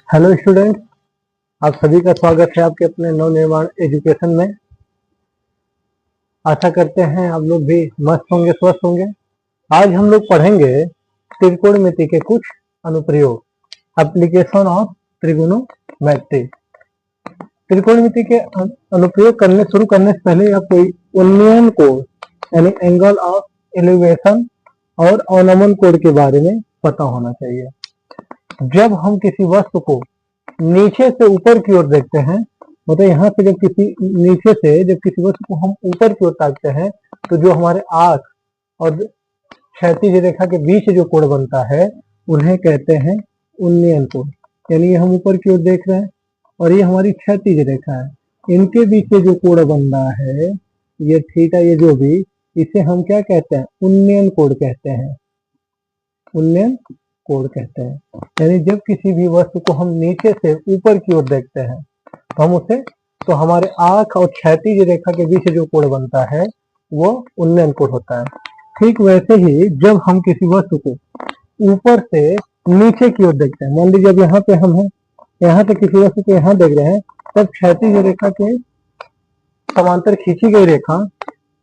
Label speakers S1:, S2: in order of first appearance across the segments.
S1: Hello students, आप सभी का स्वागत है आपके अपने नवनिर्माण एजुकेशन में। आशा करते हैं आप लोग भी मस्त होंगे, स्वस्थ होंगे। आज हम लोग पढ़ेंगे त्रिकोणमिति के कुछ अनुप्रयोग, एप्लीकेशन ऑफ त्रिगोनोमेट्री। त्रिकोणमिति के अनुप्रयोग शुरू करने से पहले आपको उन्नयन कोण यानी एंगल ऑफ एलिवेशन और अवनमन कोण के बारे में पता होना चाहिए। जब हम किसी वस्तु को नीचे से ऊपर की ओर देखते हैं, मतलब यहाँ से जब किसी वस्तु को हम ऊपर की ओर ताकते हैं, तो जो हमारे आंख और क्षैतिज रेखा के बीच जो कोण बनता है उन्हें कहते हैं उन्नयन कोण। यानी ये हम ऊपर की ओर देख रहे हैं और ये हमारी क्षैतिज रेखा है, इनके बीच में जो कोण बन रहा है, ये थीटा, ये जो भी, इसे हम क्या कहते हैं? उन्नयन कोण कहते हैं। उन्नयन कोण कहते हैं। यानी जब किसी भी वस्तु को हम नीचे से ऊपर की ओर देखते हैं तो हमारे आंख और क्षैतिज रेखा के बीच जो कोण बनता है वो उन्नयन कोण होता है। ठीक वैसे ही जब हम किसी वस्तु को ऊपर से नीचे की ओर देखते हैं, मान लीजिए अब यहाँ पे हम हैं, यहाँ से किसी वस्तु को यहाँ देख रहे हैं, तब क्षैतिज रेखा के समांतर खींची गई रेखा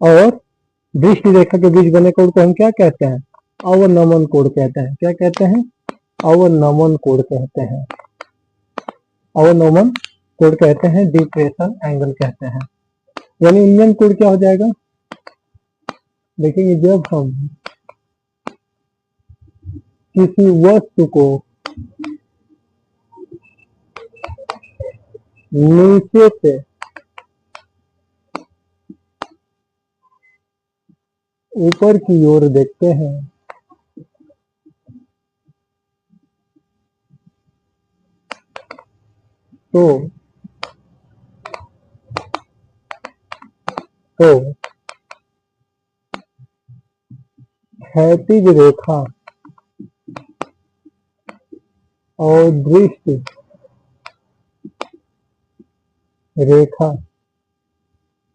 S1: और दृष्टि रेखा के बीच बने कोण को हम क्या कहते हैं? अवनमन कोण कहते हैं। क्या कहते हैं? अवनमन कोण कहते हैं। अवनमन कोण कहते हैं, डिप्रेशन एंगल कहते हैं। यानी उन्नयन कोण क्या हो जाएगा? देखिए, जब हम किसी वस्तु को नीचे से ऊपर की ओर देखते हैं, तो क्षैतिज रेखा और दृष्टि रेखा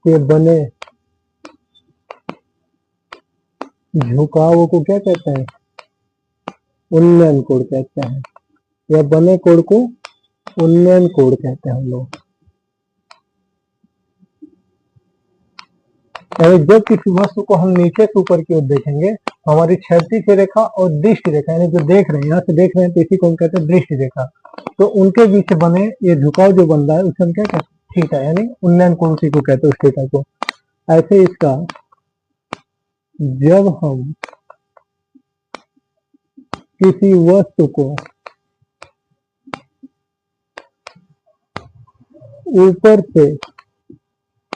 S1: के बने झुकाव को क्या कहते हैं? उन्नयन कोण कहते हैं, या बने कोण को उन्नयन कोण कहते हैं हम लोग। यानी जब किसी वस्तु को हम नीचे से ऊपर की ओर देखेंगे, हमारी क्षैतिज रेखा और दृष्टि रेखा, यानी जो देख रहे हैं, यहाँ से देख रहे हैं, तो इसी को हम कहते हैं दृष्टि रेखा, तो उनके बीच बने ये झुकाव जो बन रहा है उसे हम क्या कहते हैं? थीटा, यानी उन्नयन कोण उसी को कहते हैं, उस थीटा को। ऐसे इसका जब हम किसी वस्तु को ऊपर से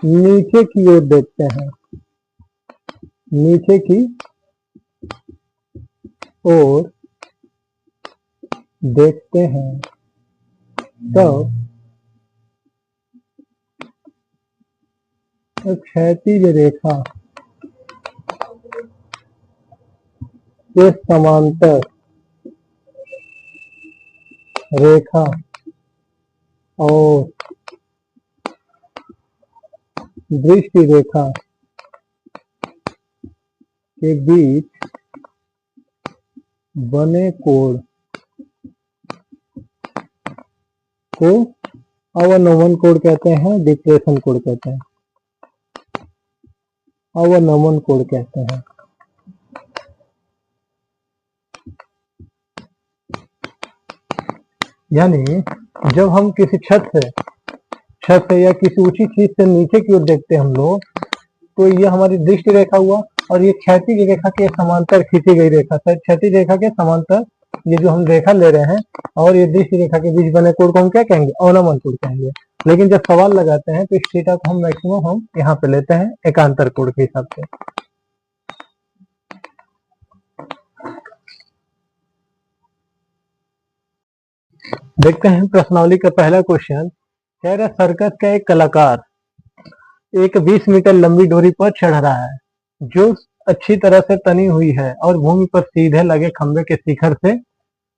S1: नीचे की ओर देखते हैं, नीचे की ओर देखते हैं, तब क्षैतिज रेखा के समांतर रेखा और दृष्टि रेखा के बीच बने कोण को अवनमन कोण कहते हैं, डिप्रेशन कोण कहते हैं। अवनमन कोण कहते हैं। यानी जब हम किसी छत से या किसी ऊंची चीज से नीचे की ओर देखते हैं हम लोग, तो ये हमारी दृष्टि रेखा हुआ, और ये क्षैतिज रेखा के समांतर खींची गई रेखा, क्षैतिज रेखा के समांतर ये जो हम रेखा ले रहे हैं, और ये दृष्टि रेखा के बीच बने कोण को हम क्या कहेंगे? अवनमन कोण कहेंगे। लेकिन जब सवाल लगाते हैं तो इस थीटा को हम मैक्सिमम हम यहाँ पे लेते हैं एकांतर कोण के हिसाब से। देखते हैं प्रश्नावली का पहला क्वेश्चन। कह रहा, सर्कस का एक कलाकार एक 20 मीटर लंबी डोरी पर चढ़ रहा है जो अच्छी तरह से तनी हुई है और भूमि पर सीधे लगे खंभे के शिखर से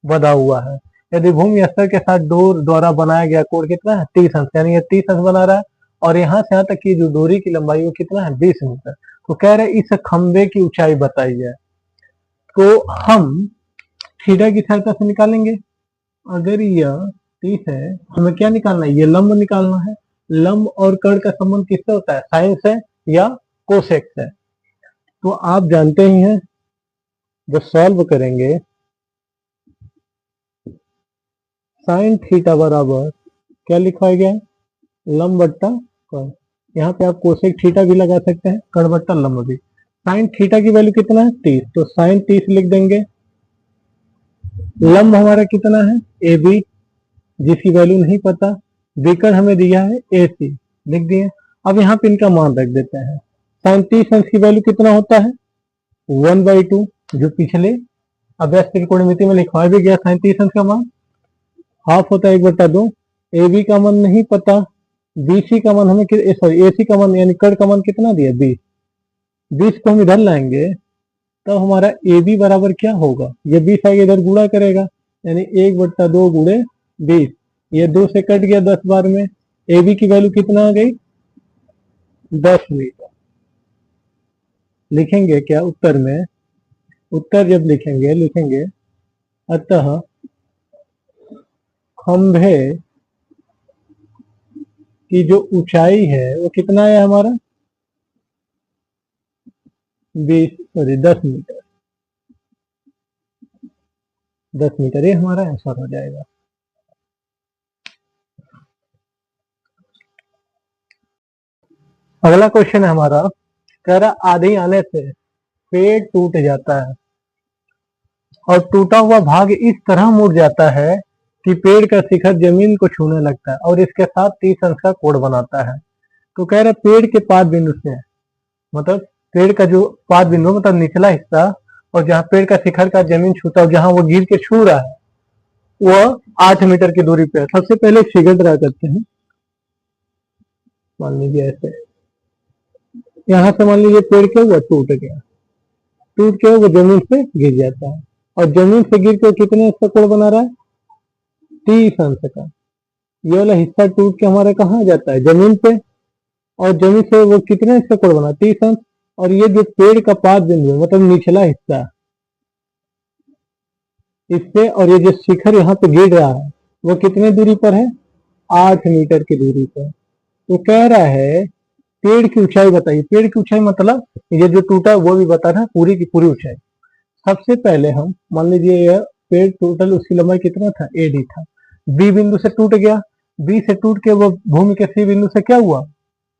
S1: बंधा हुआ है। यदि भूमि स्तर के साथ डोर द्वारा बनाया गया कोण कितना है? 30 अंश। यानी ये 30 अंश बना रहा है, और यहाँ से यहाँ तक की जो डोरी की लंबाई वो कितना है? 20 मीटर। तो कह रहे इस खंभे की ऊंचाई बताई है, तो हम थीटा की सहायता से निकालेंगे। अगर यह 30 है, हमें क्या निकालना है, ये लंब निकालना है। लंब और कर्ण का संबंध किससे होता है, साइन से या कोसेक से। तो आप जानते ही हैं, जब सॉल्व करेंगे साइन थीटा बराबर क्या लिखा गया है, लंब बट्टा कर्ण। यहाँ पे आप कोसेक थीटा भी लगा सकते हैं, कर्ण बट्टा लंब भी। साइन थीटा की वैल्यू कितना है, 30, तो साइन 30 लिख देंगे। लंब हमारा कितना है, ए बी, जिसकी वैल्यू नहीं पता। विकर्ण हमें दिया है ए सी, लिख दिए। अब यहाँ पे इनका मान रख देते हैं। साइन 30 अंश की वैल्यू कितना होता है, 1/2, जो पिछले अभ्यास त्रिकोणमिति में लिखवाया भी गया। साइन 30 अंश का मान हाफ होता है 1/2। ए बी का मान नहीं पता, बी सी का मान हमें सॉरी ए सी का मान यानी कर्ण का मान कितना दिया, 20। 20 को हम इधर लाएंगे तो हमारा ए बी बराबर क्या होगा, ये 20 आगे इधर गुणा करेगा, यानी 1/2 गुणे 20। ये 2 से कट गया 10 बार में। ए बी की वैल्यू कितना आ गई, 10 मीटर। लिखेंगे क्या उत्तर में, उत्तर जब लिखेंगे अतः खंभे की जो ऊंचाई है वो कितना है हमारा, 10 मीटर। 10 मीटर, ये हमारा आंसर हो जाएगा। अगला क्वेश्चन है हमारा, कह रहा आंधी आने से पेड़ टूट जाता है और टूटा हुआ भाग इस तरह मुड़ जाता है कि पेड़ का शिखर जमीन को छूने लगता है और इसके साथ 30 अंश का कोण बनाता है। तो कह रहे पेड़ के पाद बिंदु से, मतलब पेड़ का जो पाद बिंदु मतलब निचला हिस्सा, और जहाँ पेड़ का शिखर का जमीन छूता है, जहाँ वो गिर के छू रहा है, वह 8 मीटर की दूरी पे है। सबसे पहले फिगर ड्रा करते हैं। मान लीजिए ऐसे, यहाँ से मान लीजिए पेड़ क्या हुआ, टूट गया। टूट के वो जमीन से गिर जाता है और जमीन से गिर के कितने अंश का कोण बना रहा है, 30 अंश का। ये वाला हिस्सा टूट के हमारा कहाँ जाता है, जमीन पे, और जमीन से वो कितने अंश का कोण बना, 30 अंश। और ये जो पेड़ का पाद बिंदु मतलब निचला हिस्सा, इससे और ये जो शिखर यहाँ पे गिर रहा है वो कितने दूरी पर है, 8 मीटर की दूरी पर। तो कह रहा है पेड़ की ऊंचाई बताइए। पेड़ की ऊंचाई मतलब ये जो टूटा है वो भी बता रहा है, पूरी की पूरी ऊंचाई। सबसे पहले हम मान लीजिए यह पेड़ टोटल उसकी लंबाई कितना था, एडी था। बी बिंदु से टूट गया, बी से टूट के वो भूमि के सी बिंदु से क्या हुआ,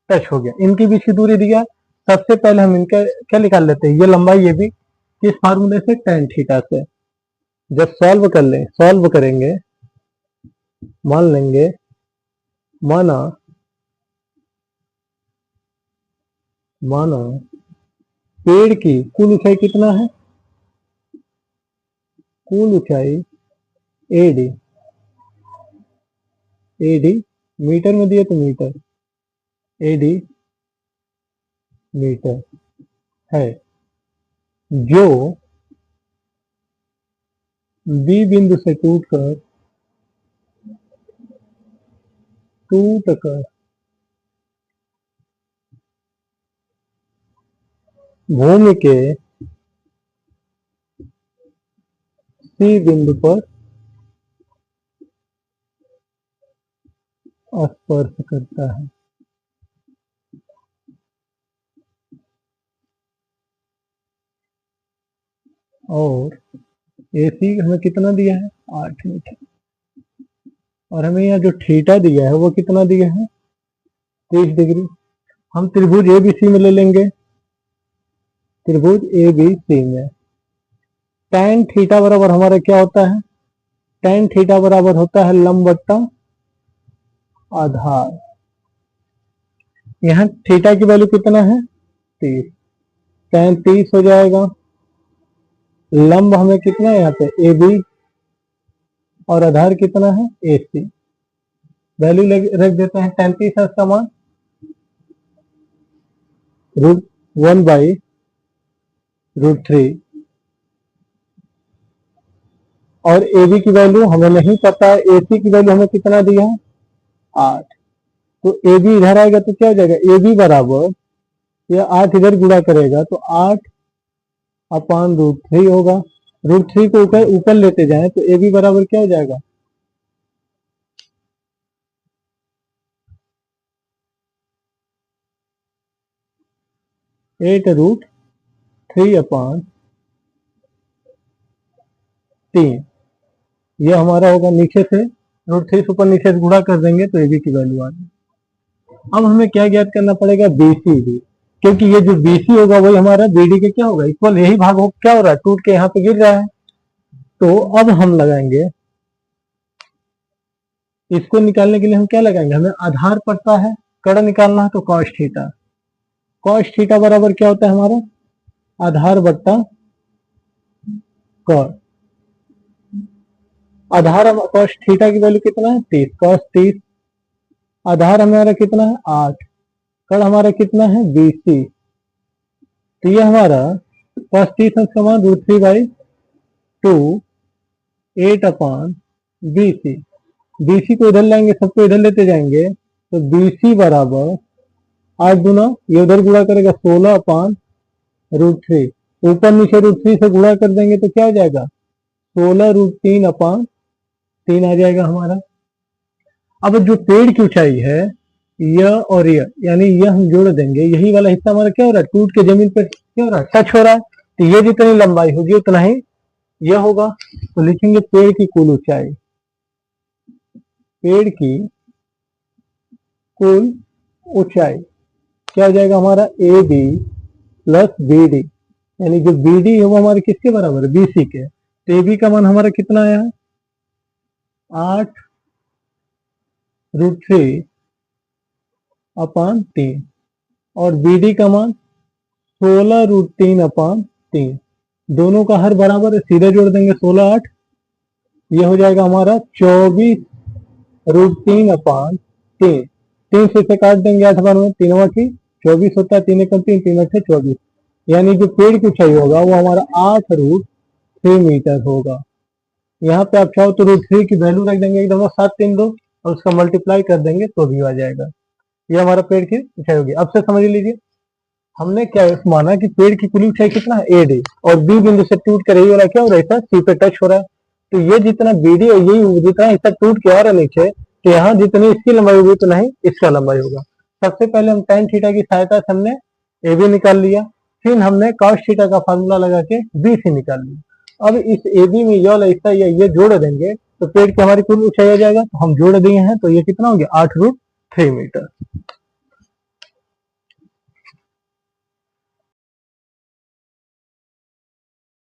S1: टच हो गया। इनकी बीच की दूरी दिया। सबसे पहले हम इनका क्या निकाल लेते हैं, ये लंबाई ये भी किस फार्मूले से, tan थीटा से। जब सॉल्व करेंगे, मान लेंगे, माना पेड़ की कुल ऊंचाई कितना है, कुल ऊंचाई एडी, मीटर में दिए तो मीटर, एडी मीटर है, जो बी बिंदु से टूटकर भूमि के सी बिंदु पर स्पर्श करता है। और AC हमें कितना दिया है, 8 मीटर। और हमें यहाँ जो थीटा दिया है वो कितना दिया है, 30 डिग्री। हम त्रिभुज ABC में ले लेंगे, त्रिभुज ABC में tan थीटा बराबर हमारा क्या होता है, tan थीटा बराबर होता है लंब बट्टा आधार। यहाँ थीटा की वैल्यू कितना है, 30, tan 30 हो जाएगा। लंब हमें कितना है यहाँ पे, AB, और आधार कितना है, AC। वैल्यू रख देते हैं, tan 30 है इसका मान √1/√3। और AB की वैल्यू हमें नहीं पता है, AC की वैल्यू हमें कितना दिया है, 8। तो AB इधर आएगा तो क्या हो जाएगा, AB बराबर, यह 8 इधर गुणा करेगा तो 8/√3 होगा। √3 को ऊपर लेते जाएं तो AB बराबर क्या हो जाएगा, 8√3/3। यह हमारा होगा, नीचे से √3 से ऊपर नीचे से गुणा कर देंगे तो AB की वैल्यू आ जाएगी। अब हमें क्या ज्ञात करना पड़ेगा, BC भी, क्योंकि ये जो BC होगा वही हमारा BD के क्या होगा, इक्वल। यही भाग हो क्या हो रहा है, टूट के यहाँ पे गिर रहा है। तो अब हम लगाएंगे, इसको निकालने के लिए हम क्या लगाएंगे, हमें आधार पड़ता है, कड़ा निकालना है, तो cos थीटा। cos थीटा बराबर क्या होता है हमारा, आधार बट्टा cos। आधार cos थीटा की वैल्यू कितना है, 30। cos 30, आधार हमारा कितना है, 8। कड़ हमारा कितना है, BC। तो ये हमारा cos 30 अंश का मान √3/2 8/BC। BC को इधर लाएंगे, सबको इधर लेते जाएंगे, तो BC बराबर 8 गुना, ये उधर गुणा करेगा 16/√3। ऊपर नीचे √3 से गुणा कर देंगे तो क्या हो जाएगा, 16√3/3 आ जाएगा हमारा। अब जो पेड़ की ऊंचाई है, यह और यह, यानी यह हम जोड़ देंगे, यही वाला हिस्सा हमारा क्या हो रहा है, टूट के जमीन पे क्या हो रहा है, टच हो रहा है। तो ये जितनी लंबाई होगी उतना ही यह होगा। तो लिखेंगे पेड़ की कुल ऊंचाई, पेड़ की कुल ऊंचाई क्या हो जाएगा हमारा, AB प्लस BD, यानी जो BD है वो हमारे किसके बराबर है, BC के। तो AB का मान हमारा कितना आया है, 8√3/3, और BD का मान 16√3/3। दोनों का हर बराबर है, सीधे जोड़ देंगे 16 8, ये हो जाएगा हमारा 24√3/3। 3 से इसे काट देंगे 8 बार में, 3 की 24 होता है, 3 एकम 3, 3 अठे 24। यानी जो पेड़ की ऊंचाई होगा वो हमारा 8√3 मीटर होगा। यहाँ पे आप चाहो तो √3 की वैल्यू रख देंगे, एकदम 7 3 2, और उसका मल्टीप्लाई कर देंगे तो भी आ जाएगा। ये हमारा पेड़ की ऊंचाई होगी। अब से समझ लीजिए, हमने क्या माना कि पेड़ की कुल ऊंचाई कितना है, AD, और B बिंदु से टूट कर यही वाला क्या हो रहा है, C पे टच हो रहा है। तो ये जितना BD है, यही जितना हिस्सा टूट के आ रहा है नीचे, तो यहाँ जितनी इसकी लंबाई होगी उतना ही इसका लंबाई होगा। सबसे पहले हम tan थीटा की सहायता से हमने AB निकाल लिया, फिर हमने cos थीटा का फार्मूला लगा के BC निकाल लिया। अब इस AB में यह हिस्सा या ये जोड़ देंगे तो पेड़ की हमारी कुल ऊंचाई आ जाएगा। तो हम जोड़ दिए हैं, तो ये कितना हो गया, 8√3 मीटर।